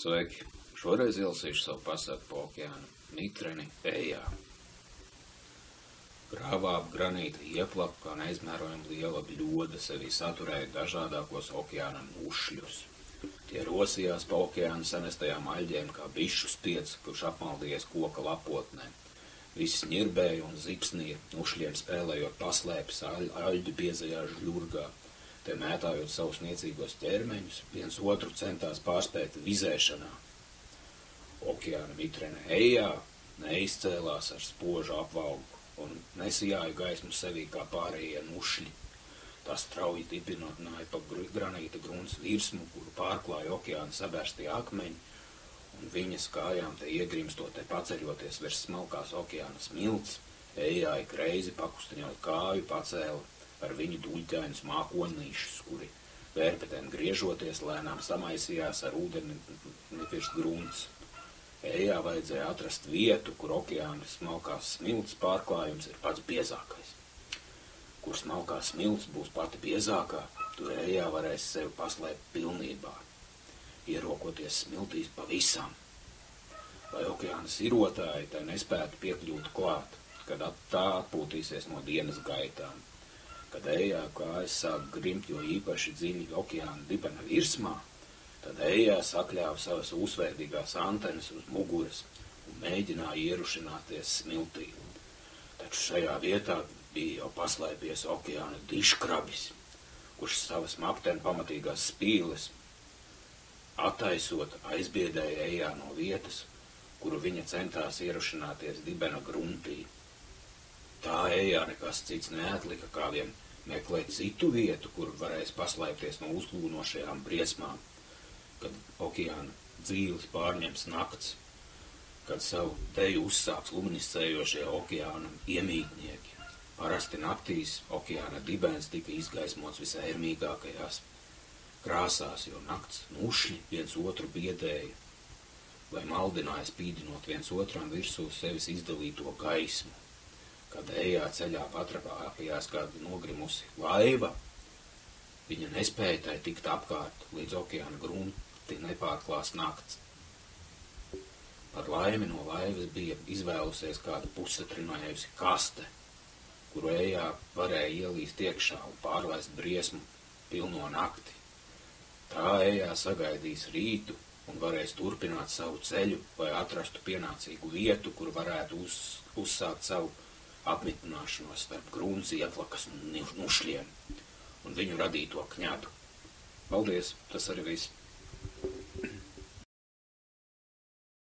Sveiki! Šoreiz ielasīšu savu pasaku pa okeāna mitreni Ejā. Grāvā ap granīta ieplaku, kā neizmērojami liela bļoda sevī saturēja dažādākos okeāna mušļus. Tie rosījās pa okeāna sanestajām aļģēm kā bišu spieds, kurš apmaldījies koka lapotnē. Visi ņirbēja un zipsnīja, mušļiem spēlējot paslēpes aļģu biezajā žļurgā. Te mētājot savus niecīgos ķermeņus, viens otru centās pārspēt vizēšanā. Okeāna mitrene Ejā neizcēlās ar spožu apvalku un nesijāja gaismu sevī kā pārējie mušļi. Tā strauji dibināja pa granīta grunts virsmu, kuru pārklāja okeāna sabērstie akmeņi, un viņas kājām te iegrimstot te paceļoties virs smalkās okeāna smilts, Ejā ik reizi pakustiņot kāju pacēla ar viņu duļķainus mākonīšus, kuri vērpetēm griežoties lēnām samaisījās ar ūdeni virs grunts. Ejā vajadzēja atrast vietu, kur okeāna smalkās smilts pārklājums ir pats biezākais. Kur smalkās smilts būs pati biezākā, tur Ejā varēs sevi paslēpt pilnībā, ierokoties smiltīs pavisam. Lai okeāna sirotāji tai nespētu piekļūt klāt, kad tā atpūtīsies no dienas gaitām. Kad Ejā kājas sāk grimt, jo īpaši dziļi okeāna dibena virsmā, tad Ejā sakļāva savas uzveidīgās antenas uz muguras un mēģināja ierušināties smiltī. Taču šajā vietā bija jau paslēpies okeāna diškrabis, kurš savas maktena pamatīgās spīles attaisot aizbiedēja Ejā no vietas, kuru viņa centās ierušināties dibena gruntī. Tā Ejā nekas cits neatlika, kā vien meklēt citu vietu, kur varēs paslēpties no uzglūnošajām briesmām, kad okeāna dzīves pārņems nakts, kad savu teju uzsāks luminiscējošie okeāna iemītnieki. Parasti naktīs okeāna dibens tika izgaismots visērmīgākajās krāsās, jo nakts mušļi viens otru biedēja, lai maldināja spīdinot viens otram virsū sevis izdalīto gaismu. Kad Ejā ceļā patrapājās kāda nogrimusi laiva, viņa nespēja tai tikt apkārt, līdz okeāna grunti nepārklās nakts. Par laimi no laivas bija izvēlusies kādu pussetrinājējusi kaste, kuru Ejā varēja ielīst iekšā un pārlaist briesmu pilno nakti. Tā Ejā sagaidīs rītu un varēs turpināt savu ceļu, lai atrastu pienācīgu vietu, kur varētu uzsākt savu apmitināšanos starp grunts ieplakas un mušļiem un viņu radīto kņadu. Paldies, tas arī viss.